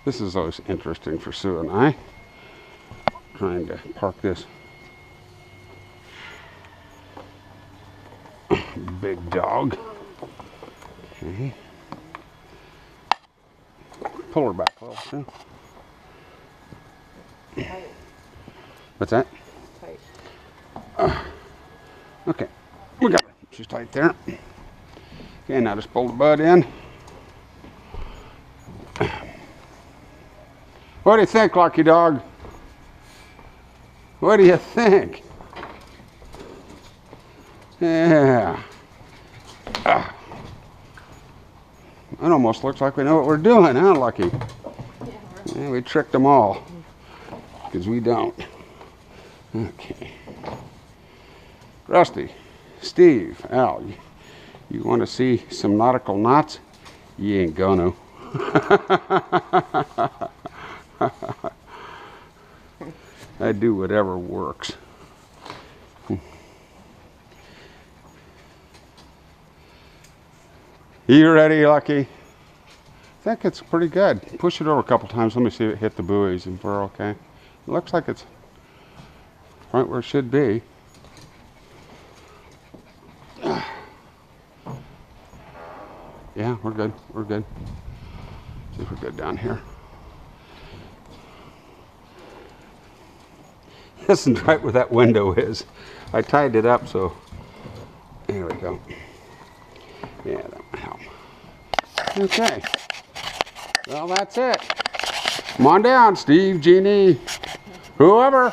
This is always interesting for Sue and I. Trying to park this big dog. Okay. Pull her back a little, Sue. What's that? Okay, we got her. She's tight there. Okay, now just pull the bud in. What do you think, Lucky Dog? What do you think? Yeah. It almost looks like we know what we're doing, huh, Lucky? Yeah, we tricked them all. Because we don't. Okay. Rusty, Steve, Al, you want to see some nautical knots? You ain't gonna. I do whatever works. You ready, Lucky? I think it's pretty good. Push it over a couple times. Let me see if it hit the buoys and we're okay. It looks like it's right where it should be. Yeah, we're good. We're good. See if we're good down here. This is right where that window is. I tied it up so. There we go. Yeah, that might help. Okay. Well, that's it. Come on down, Steve, Jeannie, whoever.